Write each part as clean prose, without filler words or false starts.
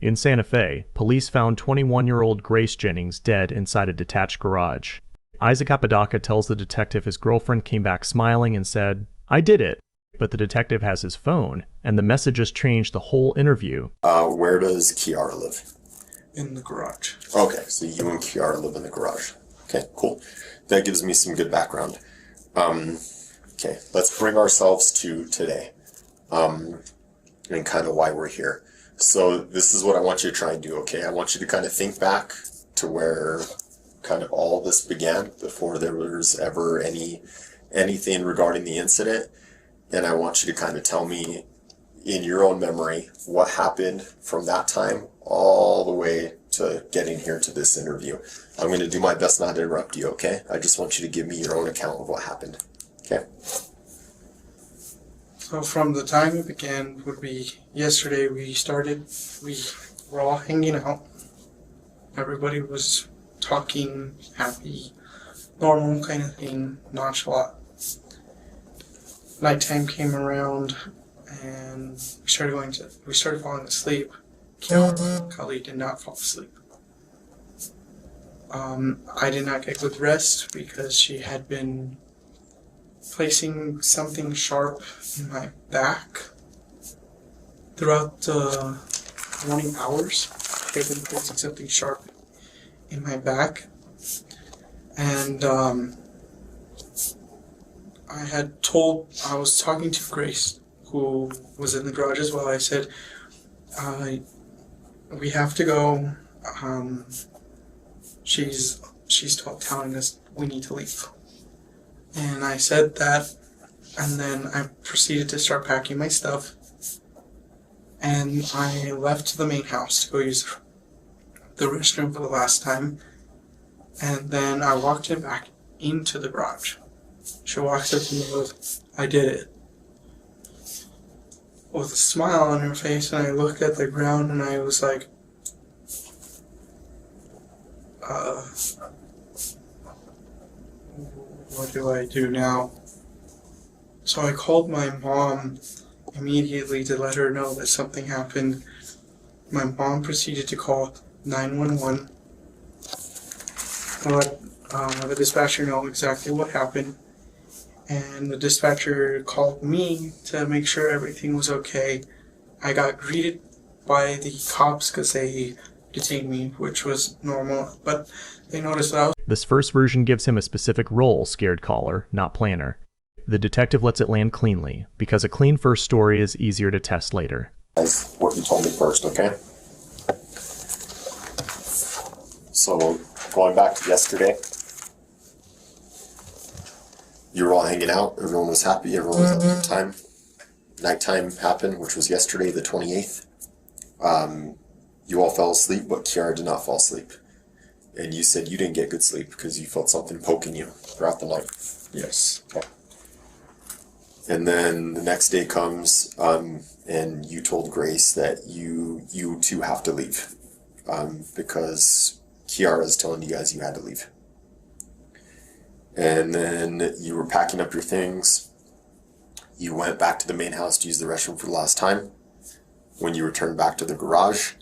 In Santa Fe, police found 21-year-old Grace Jennings dead inside a detached garage. Isaac Apodaca tells the detective his girlfriend came back smiling and said, "I did it." But the detective has his phone, and the messages changed the whole interview. Where does Kiara live? In the garage. Okay, so you and Kiara live in the garage. Okay, cool. That gives me some good background. Okay, let's bring ourselves to today, and kind of why we're here. So this is what I want you to try and do, okay? I want you to kind of think back to where kind of all this began before there was ever anything regarding the incident. And I want you to kind of tell me in your own memory what happened from that time all the way to getting here to this interview. I'm going to do my best not to interrupt you, okay? I just want you to give me your own account of what happened, okay? So from the time it began would be yesterday. We were all hanging out. Everybody was talking, happy, normal kind of thing, nonchalant. Nighttime came around and we started falling asleep. Kali did not fall asleep. I did not get good rest because she had been placing something sharp in my back throughout the morning hours. She had been placing something sharp in my back, and I was talking to Grace, who was in the garage as well. I said, we have to go. She's telling us we need to leave. And I said that, and then I proceeded to start packing my stuff. And I left the main house to go use the restroom for the last time. And then I walked him back into the garage. She walks up to me and goes, "I did it," with a smile on her face, and I looked at the ground and I was like, what do I do now? So I called my mom immediately to let her know that something happened. My mom proceeded to call 911 to let the dispatcher know exactly what happened. And the dispatcher called me to make sure everything was okay. I got greeted by the cops because they detained me, which was normal, but they noticed that I was... This first version gives him a specific role, scared caller, not planner. The detective lets it land cleanly, because a clean first story is easier to test later. That's what you told me first, okay? So, going back to yesterday, you were all hanging out, everyone was happy, everyone was having a good time. Nighttime happened, which was yesterday, the 28th. You all fell asleep, but Kiara did not fall asleep. And you said you didn't get good sleep because you felt something poking you throughout the night. Yes. Okay. And then the next day comes, and you told Grace that you two have to leave, because Kiara is telling you guys you had to leave. And then you were packing up your things. You went back to the main house to use the restroom for the last time. When you returned back to the garage,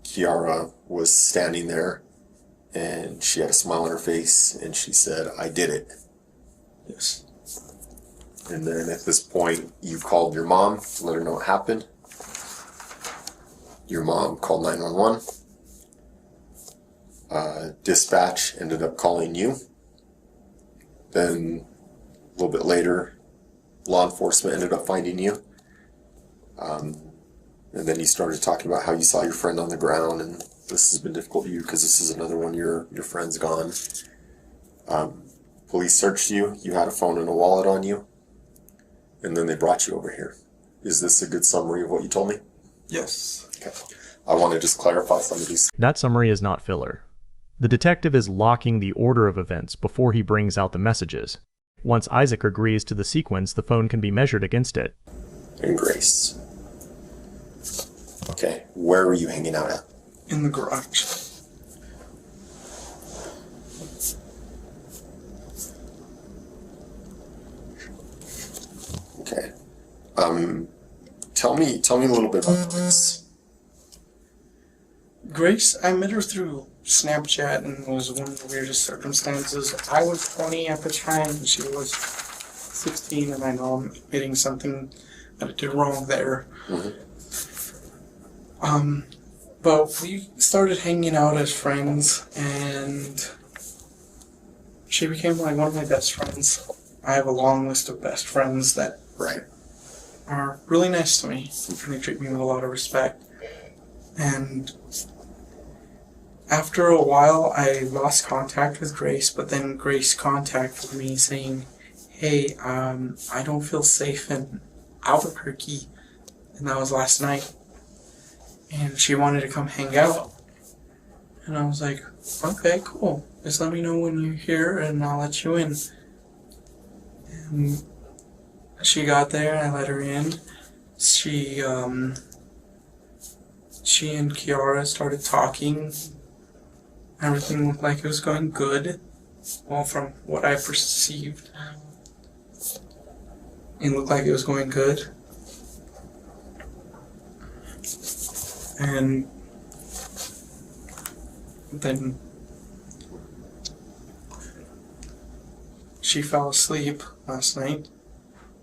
Kiara was standing there, and she had a smile on her face, and she said, "I did it." Yes. And then at this point, you called your mom to let her know what happened. Your mom called 911. Dispatch ended up calling you. Then a little bit later, law enforcement ended up finding you. And then you started talking about how you saw your friend on the ground, and this has been difficult for you because this is another one of your friend's gone. Police searched you. You had a phone and a wallet on you. And then they brought you over here. Is this a good summary of what you told me? Yes. Okay. I want to just clarify some of these. That summary is not filler. The detective is locking the order of events before he brings out the messages. Once Isaac agrees to the sequence, the phone can be measured against it. And Grace. Okay, where were you hanging out at? In the garage. Okay. Tell me a little bit about the place. Grace, I met her through Snapchat, and it was one of the weirdest circumstances. I was 20 at the time, and she was 16, and I know I'm admitting something that I did wrong there. But we started hanging out as friends, and she became like one of my best friends. I have a long list of best friends that are really nice to me, and they treat me with a lot of respect. And after a while, I lost contact with Grace, but then Grace contacted me saying, hey, I don't feel safe in Albuquerque, and that was last night. And she wanted to come hang out. And I was like, okay, cool. Just let me know when you're here, and I'll let you in. And she got there, I let her in. She and Kiara started talking. Everything looked like it was going good. Well, from what I perceived, it looked like it was going good. And then she fell asleep last night.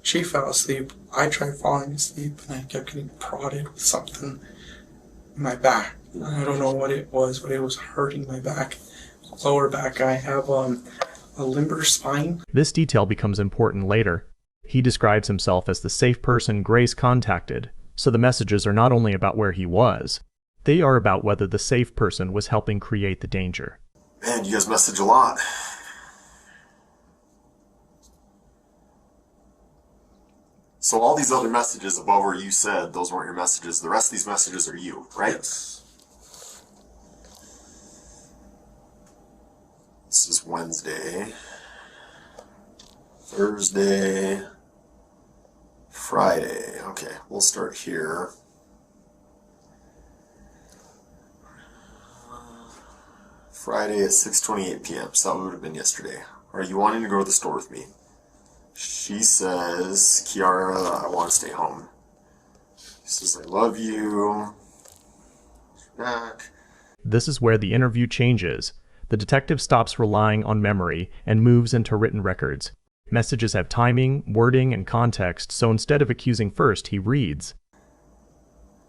She fell asleep. I tried falling asleep, and I kept getting prodded with something in my back. I don't know what it was, but it was hurting my back. Lower back. I have a limber spine. This detail becomes important later. He describes himself as the safe person Grace contacted, so the messages are not only about where he was, they are about whether the safe person was helping create the danger. Man, you guys message a lot. So all these other messages above where you said those weren't your messages, the rest of these messages are you, right? Yes. This is Wednesday, Thursday, Friday. Okay, we'll start here. Friday at 6:28 p.m. So that would have been yesterday. Are you wanting to go to the store with me? She says, Kiara, I want to stay home. She says, I love you. Back. This is where the interview changes. The detective stops relying on memory and moves into written records. Messages have timing, wording, and context, so instead of accusing first, he reads.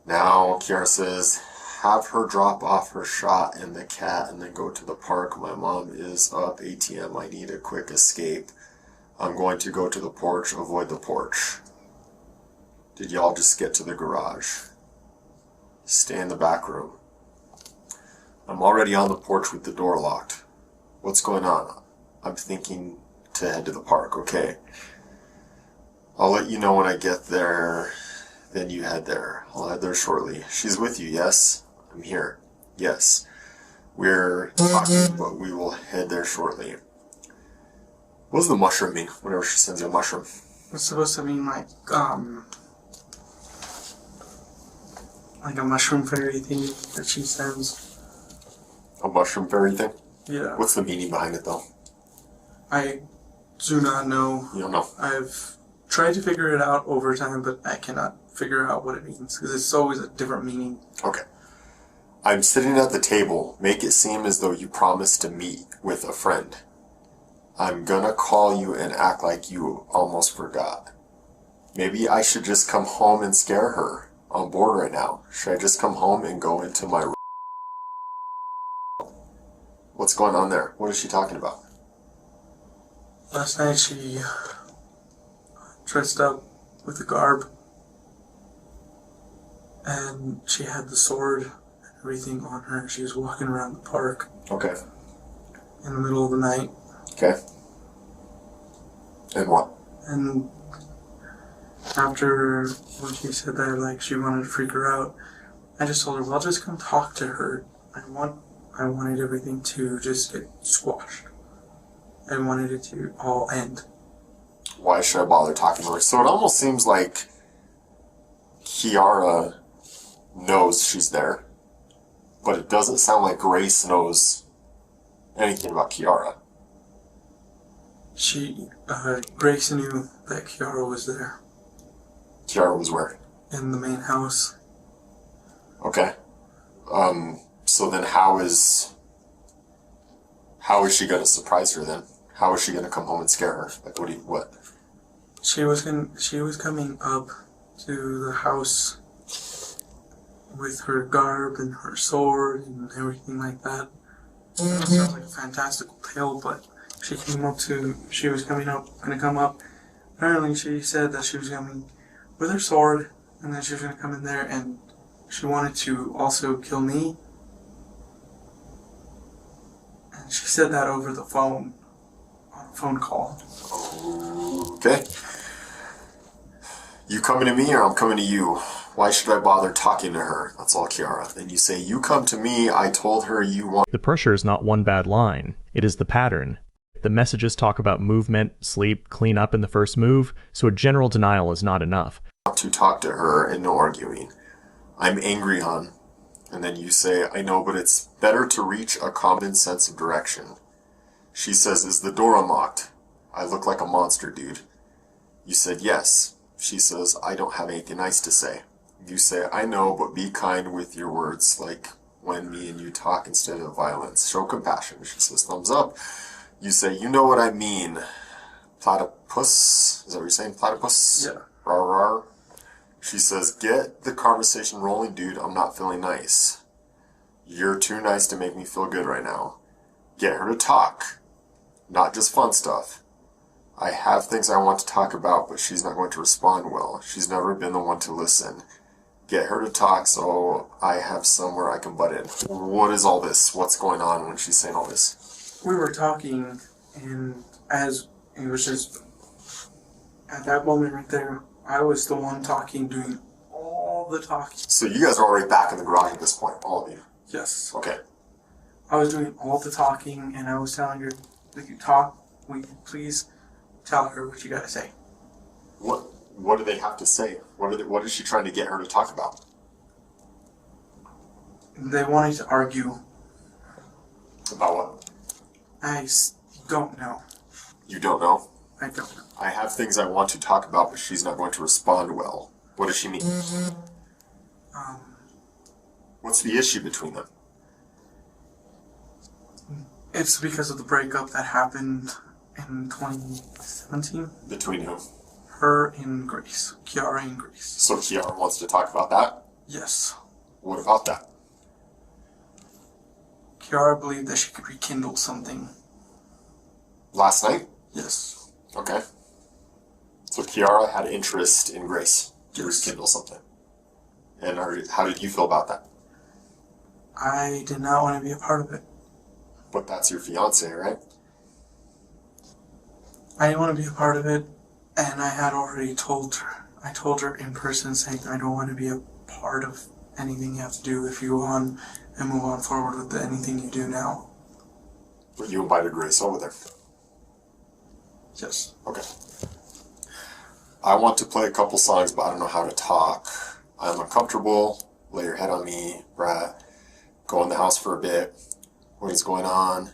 Now, Kiara says, have her drop off her shot and the cat and then go to the park. My mom is up. ATM. I need a quick escape. I'm going to go to the porch. Avoid the porch. Did y'all just get to the garage? Stay in the back room. I'm already on the porch with the door locked. What's going on? I'm thinking to head to the park. Okay. I'll let you know when I get there. Then you head there. I'll head there shortly. She's with you, yes? I'm here. Yes. We're talking, but we will head there shortly. What does the mushroom mean whenever she sends you a mushroom? It's supposed to mean like a mushroom fairy thing that she sends. A mushroom fairy thing? Yeah. What's the meaning behind it, though? I do not know. You don't know? I've tried to figure it out over time, but I cannot figure out what it means, because it's always a different meaning. Okay. I'm sitting at the table. Make it seem as though you promised to meet with a friend. I'm gonna call you and act like you almost forgot. Maybe I should just come home and scare her. I'm bored right now. Should I just come home and go into my room? What's going on there? What is she talking about? Last night she dressed up with the garb, and she had the sword and everything on her. She was walking around the park. Okay. In the middle of the night. Okay. And what? And after when she said that, like, she wanted to freak her out, I just told her, well, just come talk to her. I wanted everything to just get squashed. I wanted it to all end. Why should I bother talking to her? So it almost seems like Kiara knows she's there, but it doesn't sound like Grace knows anything about Kiara. Grace knew that Kiara was there. Kiara was where? In the main house. Okay. So So then how is she going to surprise her then? How is she going to come home and scare her? Like, what? She was coming up to the house with her garb and her sword and everything like that. It sounds like a fantastical tale, but she was gonna come up. Apparently she said that she was coming with her sword, and then she was gonna come in there, and she wanted to also kill me. And she said that over the phone, on a phone call. Okay. You coming to me or I'm coming to you? Why should I bother talking to her? That's all, Kiara. Then you say, you come to me, I told her you want... The pressure is not one bad line. It is the pattern. The messages talk about movement, sleep, clean up in the first move, so a general denial is not enough. ...to talk to her and no arguing. I'm angry, hon. And then you say, I know, but it's better to reach a common sense of direction. She says, is the door unlocked? I look like a monster, dude. You said, yes. She says, I don't have anything nice to say. You say, I know, but be kind with your words, like when me and you talk instead of violence. Show compassion. She says, thumbs up. You say, you know what I mean. Platypus? Is that what you're saying? Platypus? Yeah. Rar rar. She says, get the conversation rolling, dude. I'm not feeling nice. You're too nice to make me feel good right now. Get her to talk. Not just fun stuff. I have things I want to talk about, but she's not going to respond well. She's never been the one to listen. Get her to talk so I have somewhere I can butt in. What is all this? What's going on when she's saying all this? We were talking, and as it was just at that moment right there, I was the one talking, doing all the talking. So you guys are already back in the garage at this point, all of you? Yes. Okay. I was doing all the talking, and I was telling her, if you talk, will you please tell her what you gotta say? What do they have to say? What is she trying to get her to talk about? They wanted to argue. About what? I don't know. You don't know? I don't know. I have things I want to talk about, but she's not going to respond well. What does she mean? What's the issue between them? It's because of the breakup that happened in 2017. Between whom? Her and Grace. Kiara and Grace. So Kiara wants to talk about that? Yes. What about that? Kiara believed that she could rekindle something. Last night? Yes. Okay. So Kiara had interest in Grace to Yes. rekindle something. And how did you feel about that? I did not want to be a part of it. But that's your fiance, right? I didn't want to be a part of it, and I had already told her. I told her in person, saying I don't want to be a part of anything you have to do if you go on and move on forward with anything you do now. But you invited Grace over there. Yes. Okay. I want to play a couple songs, but I don't know how to talk. I'm uncomfortable. Lay your head on me, Brat. Go in the house for a bit. What is going on?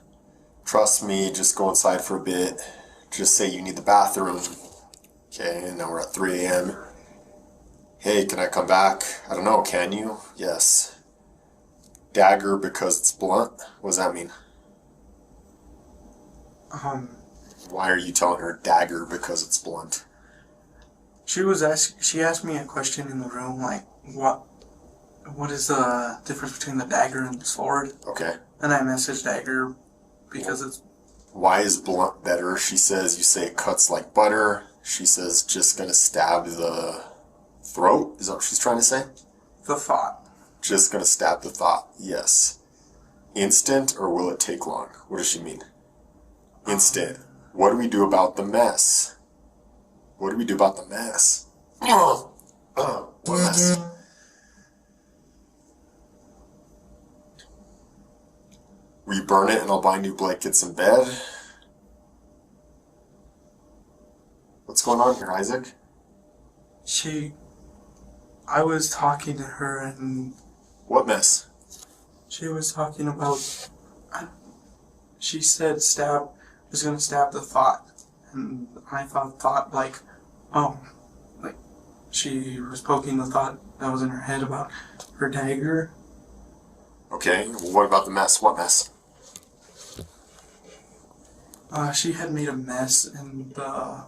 Trust me, just go inside for a bit. Just say you need the bathroom. Okay, and now we're at 3 a.m. Hey, can I come back? I don't know, can you? Yes. Dagger because it's blunt? What does that mean? Why are you telling her dagger because it's blunt? She asked me a question in the room, like, what is the difference between the dagger and the sword? Okay. And I messaged dagger because it's... Why is blunt better? She says you say it cuts like butter. She says just gonna stab the throat. Is that what she's trying to say? the thought. Just gonna stab the thought. Yes. Instant or will it take long? What does she mean? Instant. What do we do about the mess? What do we do about the mess? What mess? We burn it and I'll buy new blankets and bed. What's going on here, Isaac? I was talking to her and What mess? she was talking about, she said was gonna stab the thought. And I thought like she was poking the thought that was in her head about her dagger. Okay, well, what about the mess? What mess? She had made a mess in the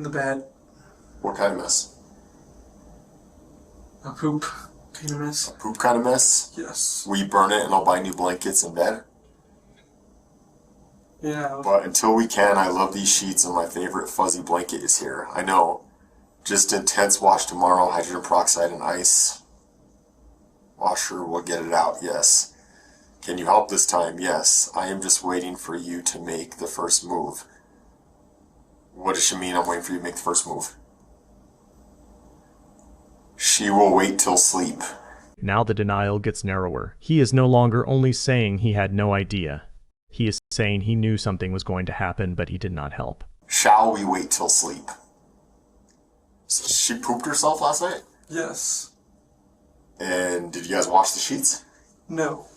bed. What kind of mess? A poop kind of mess. Poop kind of mess? Yes. Will you burn it and I'll buy new blankets and bed? Yeah. But until we can, I love these sheets and my favorite fuzzy blanket is here. I know. Just intense wash tomorrow, hydrogen peroxide and ice. Washer will get it out, yes. Can you help this time? Yes. I am just waiting for you to make the first move. What does she mean I'm waiting for you to make the first move? She will wait till sleep. Now the denial gets narrower. He is no longer only saying he had no idea. He is saying he knew something was going to happen, but he did not help. Shall we wait till sleep? She pooped herself last night? Yes. And did you guys wash the sheets? No.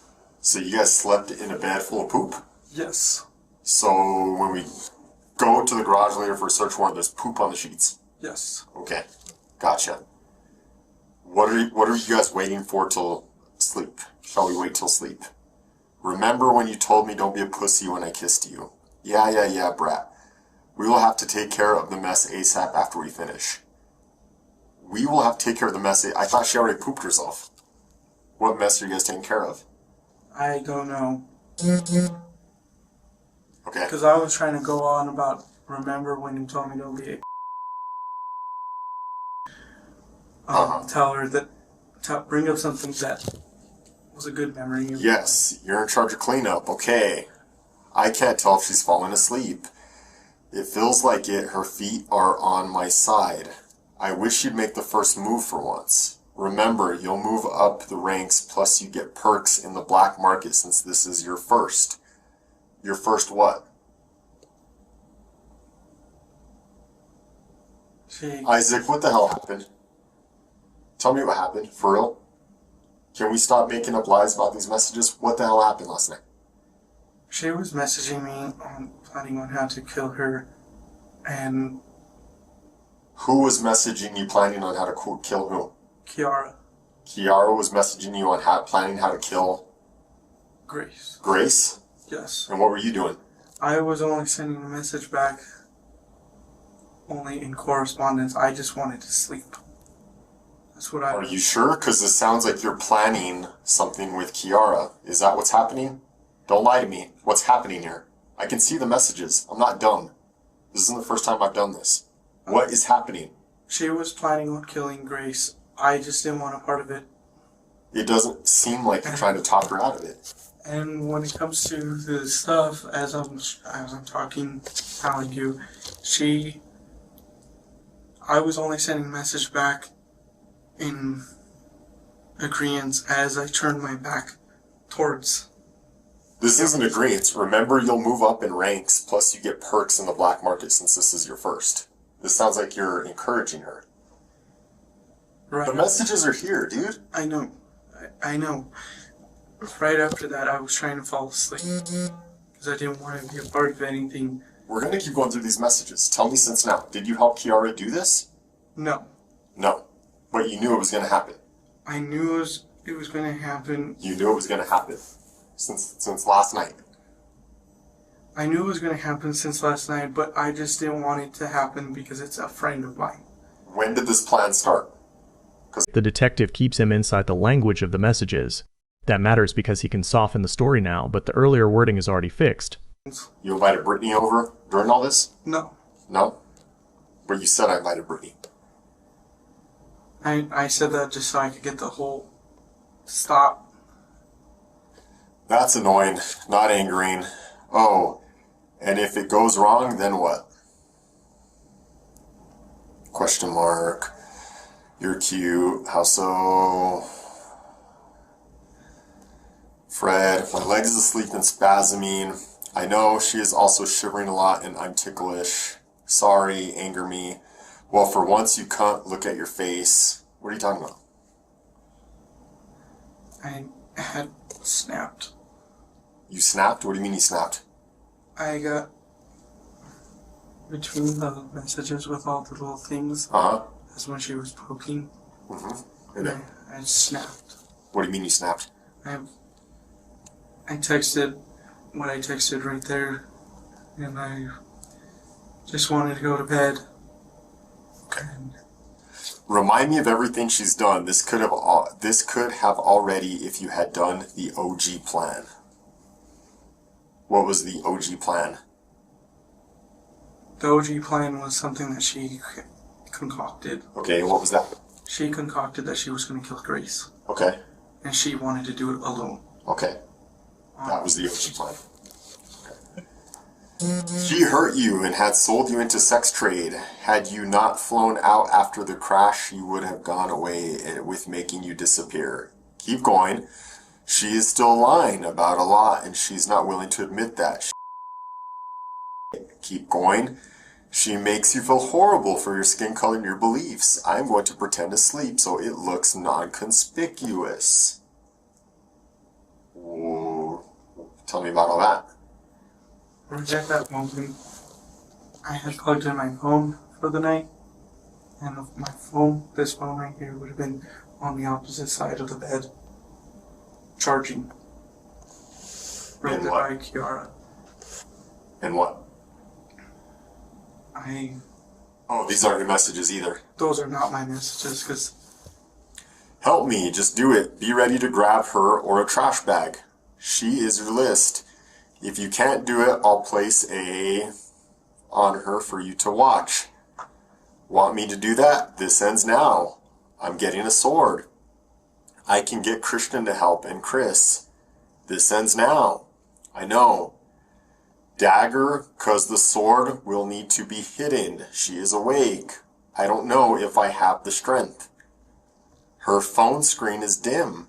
So you guys slept in a bed full of poop? Yes. So when we go to the garage later for a search warrant, there's poop on the sheets? Yes. Okay, gotcha. What are you guys waiting for till sleep? Shall we wait till sleep? Remember when you told me don't be a pussy when I kissed you? Yeah, brat. We will have to take care of the mess ASAP after we finish. We will have to take care of the mess. I thought she already pooped herself. What mess are you guys taking care of? I don't know. Okay. Because I was trying to go on about remember when you told me don't be a... Tell her that... bring up something that was a good memory. Yes, you're in charge of cleanup. Okay. I can't tell if she's fallen asleep. It feels like it. Her feet are on my side. I wish you'd make the first move for once. Remember, you'll move up the ranks, plus you get perks in the black market since this is your first. Your first what? Isaac, what the hell happened? Tell me what happened, for real. Can we stop making up lies about these messages? What the hell happened last night? She was messaging me planning on how to kill her, and... Who was messaging you planning on how to kill who? Kiara. Kiara was messaging you on planning how to kill... Grace. Grace? Yes. And what were you doing? I was only sending a message back, only in correspondence. I just wanted to sleep. That's what I... Are you sure? Because it sounds like you're planning something with Kiara. Is that what's happening? Don't lie to me. What's happening here? I can see the messages. I'm not dumb. This isn't the first time I've done this. What is happening? She was planning on killing Grace. I just didn't want a part of it. It doesn't seem like you're trying to talk her out of it. And when it comes to the stuff, as I'm talking, telling you, I was only sending a message back in agreement as I turned my back towards. This isn't agreement. Remember, you'll move up in ranks, plus you get perks in the black market since this is your first. This sounds like you're encouraging her. Right. The messages are here, dude. I know. I know. Right after that, I was trying to fall asleep because I didn't want to be a part of anything. We're going to keep going through these messages. Tell me since now. Did you help Kiara do this? No. No. But you knew it was going to happen. I knew it was going to happen. You knew it was going to happen since last night. I knew it was going to happen since last night, but I just didn't want it to happen because it's a friend of mine. When did this plan start? The detective keeps him inside the language of the messages. That matters because he can soften the story now, but the earlier wording is already fixed. You invited Brittany over during all this? No. No? But you said I invited Brittany. I said that just so I could get the whole stop. That's annoying, not angering. Oh, and if it goes wrong, then what? Question mark. You're cute. How so? Fred, my leg is asleep and spasming. I know she is also shivering a lot and I'm ticklish. Sorry, anger me. Well, for once you can't look at your face. What are you talking about? I had snapped. You snapped? What do you mean you snapped? I got between the messages with all the little things. Uh-huh. That's when she was poking. Mm-hmm. I snapped. What do you mean you snapped? I texted what I texted right there, and I just wanted to go to bed. Okay. Remind me of everything she's done. This could have already, if you had done the OG plan. What was the OG plan? The OG plan was something that she concocted. Okay, what was that? She concocted that she was going to kill Grace. Okay. And she wanted to do it alone. Okay. That was the OG plan. Okay. She hurt you and had sold you into sex trade. Had you not flown out after the crash, you would have gone away with making you disappear. Keep going. She is still lying about a lot, and she's not willing to admit that. Keep going. She makes you feel horrible for your skin color and your beliefs. I'm going to pretend to sleep so it looks non-conspicuous. Ooh. Tell me about all that. Right at that moment, I had plugged in my phone for the night, and my phone, this phone right here, would have been on the opposite side of the bed, charging. Right And there what? by Kiara. And what? Oh, these aren't your messages either. Those are not my messages, because Help me, just do it. Be ready to grab her or a trash bag. She is your list. If you can't do it, I'll place on her for you to watch. Want me to do that? This ends now. I'm getting a sword. I can get Christian to help and Chris. This ends now. I know. Dagger, 'cause the sword will need to be hidden. She is awake. I don't know if I have the strength. Her phone screen is dim.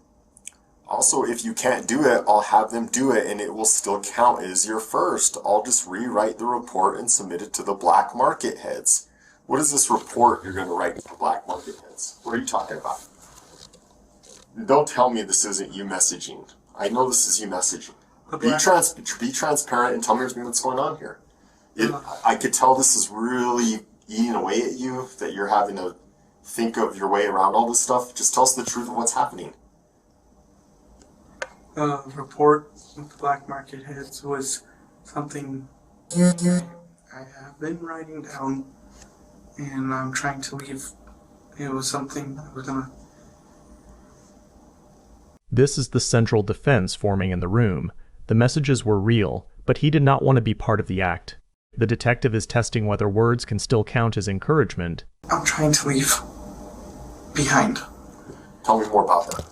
Also, if you can't do it, I'll have them do it and it will still count as your first. I'll just rewrite the report and submit it to the black market heads. What is this report you're going to write to the black market heads? What are you talking about? Don't tell me this isn't you messaging. I know this is you messaging. Be transparent and tell me what's going on here. I could tell this is really eating away at you, that you're having to think of your way around all this stuff. Just tell us the truth of what's happening. Report with the black market heads was something I have been writing down, and I'm trying to leave. It was something I was gonna... This is the central defense forming in the room. The messages were real, but he did not want to be part of the act. The detective is testing whether words can still count as encouragement. I'm trying to leave behind. Tell me more about that.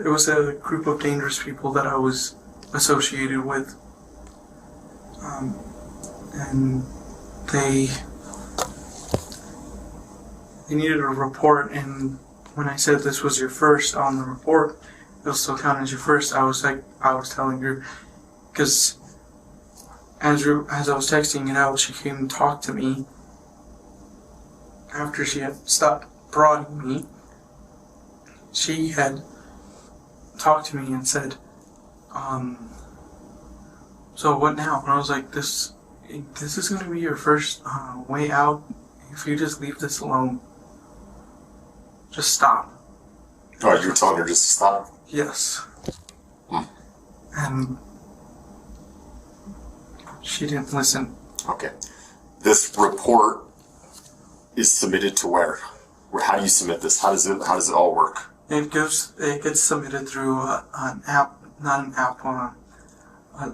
It was a group of dangerous people that I was associated with. And they needed a report, and when I said this was your first on the report, it'll still count as your first. I was telling her, because as I was texting it out, she came and talked to me after she had stopped prodding me. She had talked to me and said, so what now? And I was like, this is going to be your first way out. If you just leave this alone, just stop. Oh, you were telling her just to stop? Yes. And she didn't listen. Okay. This report is submitted to where? How do you submit this? How does it all work? It gets submitted through an app, not an app, a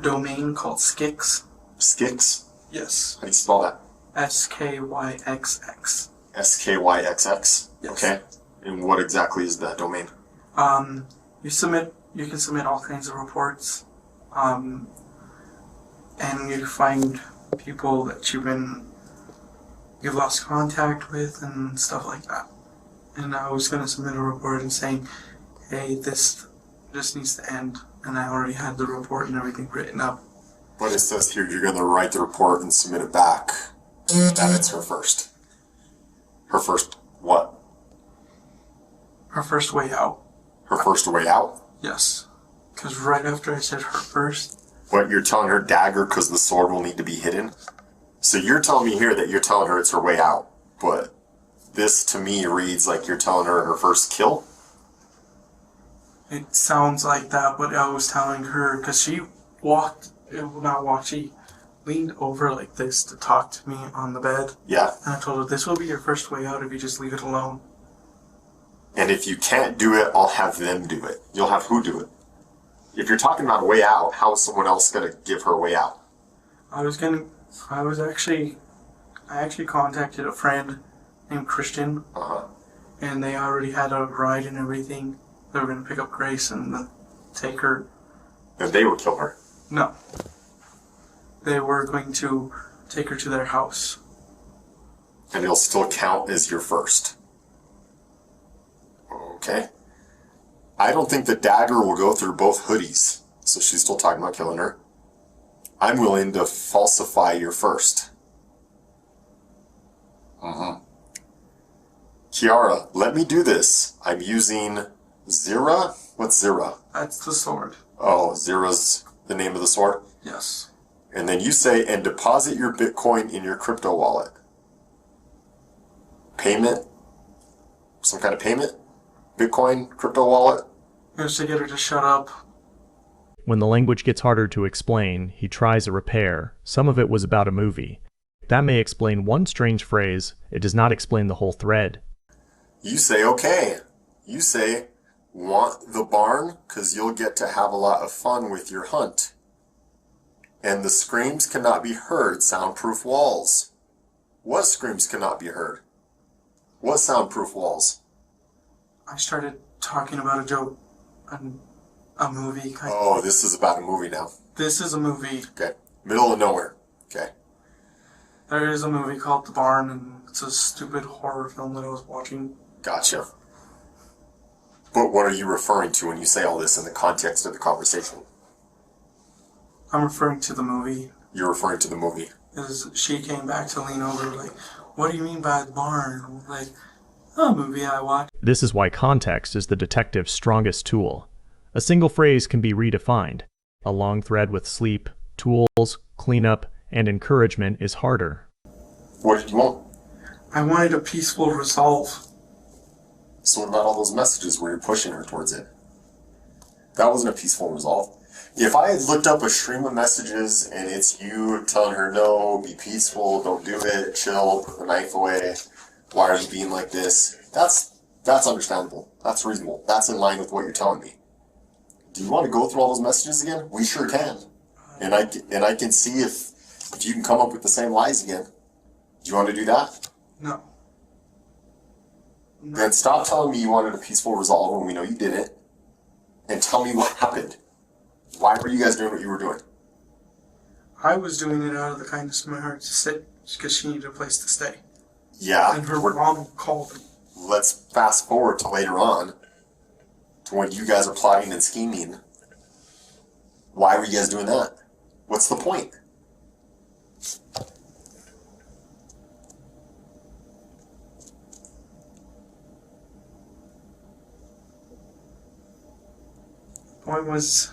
domain called Skix. Skix? Yes. How do you spell that? SKYXX. SKYXX? Yes. Okay. And what exactly is that domain? You can submit all kinds of reports, and you find people that you've lost contact with and stuff like that. And I was going to submit a report and saying, hey, this needs to end. And I already had the report and everything written up. But it says here you're going to write the report and submit it back. That it's her first. Her first what? Her first way out. Her first way out? Yes. Because right after I said her first, What, you're telling her dagger because the sword will need to be hidden? So you're telling me here that you're telling her it's her way out, but this to me reads like you're telling her her first kill? It sounds like that, but I was telling her, because she she leaned over like this to talk to me on the bed. Yeah. And I told her, this will be your first way out if you just leave it alone. And if you can't do it, I'll have them do it. You'll have who do it? If you're talking about a way out, how is someone else going to give her a way out? I actually contacted a friend named Christian. Uh-huh. And they already had a ride and everything. They were going to pick up Grace and then take her. And they would kill her? No. They were going to take her to their house. And it'll still count as your first. Okay. I don't think the dagger will go through both hoodies. So she's still talking about killing her. I'm willing to falsify your first. Kiara, let me do this. I'm using Zira? What's Zira? That's the sword. Oh, Zira's the name of the sword? Yes. And then you say, and deposit your Bitcoin in your crypto wallet. Payment? Some kind of payment? Bitcoin, crypto wallet? Just to get her to shut up. When the language gets harder to explain, he tries a repair. Some of it was about a movie. That may explain one strange phrase. It does not explain the whole thread. You say, okay. You say, want the barn? Because you'll get to have a lot of fun with your hunt. And the screams cannot be heard. Soundproof walls. What screams cannot be heard? What soundproof walls? I started talking about a joke. A movie kind of. Oh, this is about a movie now. This is a movie. Okay. Middle of nowhere. Okay. There is a movie called The Barn, and it's a stupid horror film that I was watching. Gotcha. But what are you referring to when you say all this in the context of the conversation? I'm referring to the movie. You're referring to the movie. Because she came back to lean over, like, what do you mean by The Barn? Like, a movie I watched. This is why context is the detective's strongest tool. A single phrase can be redefined. A long thread with sleep, tools, cleanup, and encouragement is harder. What did you want? I wanted a peaceful resolve. So what about all those messages where you're pushing her towards it? That wasn't a peaceful resolve. If I had looked up a stream of messages and it's you telling her, no, be peaceful, don't do it, chill, put the knife away, why are you being like this? That's understandable. That's reasonable. That's in line with what you're telling me. Do you want to go through all those messages again? We sure can. And I can see if you can come up with the same lies again. Do you want to do that? No. Then stop telling me you wanted a peaceful resolve when we know you didn't. And tell me what happened. Why were you guys doing what you were doing? I was doing it out of the kindness of my heart to sit because she needed a place to stay. Yeah. And her mom called. Let's fast forward to later on, to when you guys are plotting and scheming. Why were you guys doing that? What's the point? The point was,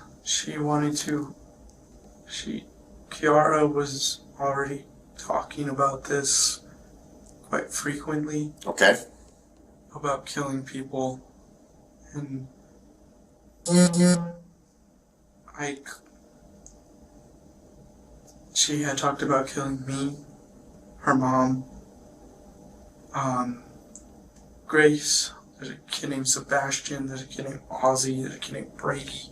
Kiara was already talking about this quite frequently. Okay. About killing people. And she had talked about killing me, her mom, Grace, there's a kid named Sebastian, there's a kid named Ozzy, there's a kid named Brady.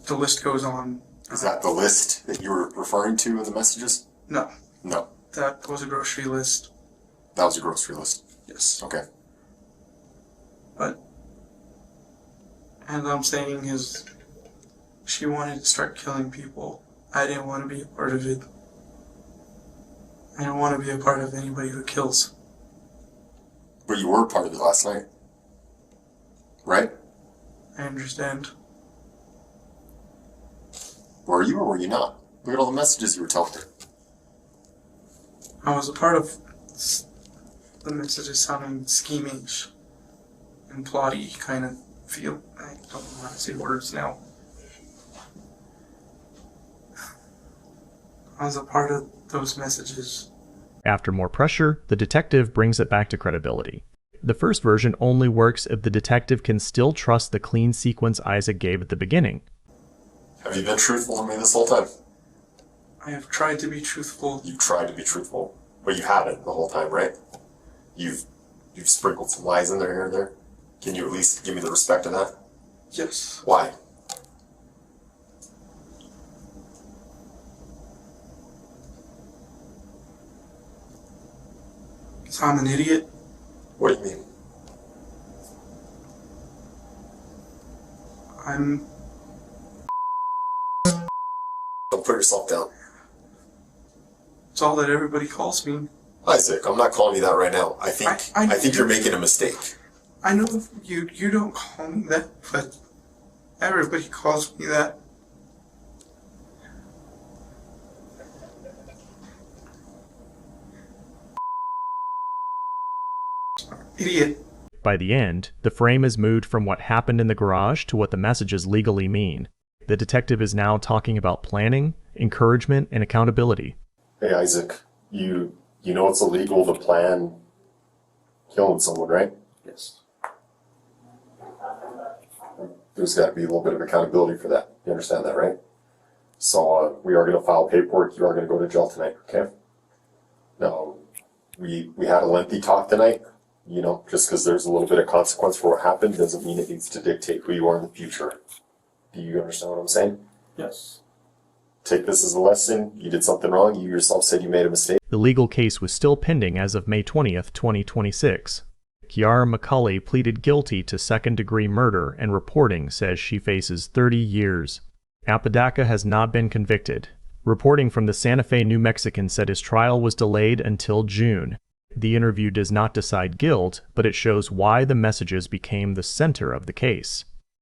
The list goes on. Is that the list that you were referring to in the messages? No. No. That was a grocery list. That was a grocery list. Yes. Okay. But, as I'm saying is, she wanted to start killing people. I didn't want to be a part of it. I don't want to be a part of anybody who kills. But you were part of it last night. Right? I understand. Were you or were you not? Look at all the messages you were telling her. I was a part of the messages sounding schemish and plotty kind of feel. I don't know how to say words now. I was a part of those messages. After more pressure, the detective brings it back to credibility. The first version only works if the detective can still trust the clean sequence Isaac gave at the beginning. Have you been truthful to me this whole time? I have tried to be truthful. You've tried to be truthful, but you haven't the whole time, right? You've sprinkled some lies in there here and there. Can you at least give me the respect of that? Yes. Why? Because I'm an idiot. What do you mean? Don't put yourself down. It's all that everybody calls me. Isaac, I'm not calling you that right now. I think you're making a mistake. I know you don't call me that, but everybody calls me that. Idiot. By the end, the frame is moved from what happened in the garage to what the messages legally mean. The detective is now talking about planning, encouragement, and accountability. Hey Isaac, you know it's illegal to plan killing someone, right? Yes. There's got to be a little bit of accountability for that. You understand that, right? So we are going to file paperwork. You are going to go to jail tonight, okay? Now, we had a lengthy talk tonight. You know, just because there's a little bit of consequence for what happened doesn't mean it needs to dictate who you are in the future. Do you understand what I'm saying? Yes. Take this as a lesson. You did something wrong. You yourself said you made a mistake. The legal case was still pending as of May 20th, 2026. Kiara McCulley pleaded guilty to second-degree murder, and reporting says she faces 30 years. Apodaca has not been convicted. Reporting from the Santa Fe New Mexican said his trial was delayed until June. The interview does not decide guilt, but it shows why the messages became the center of the case.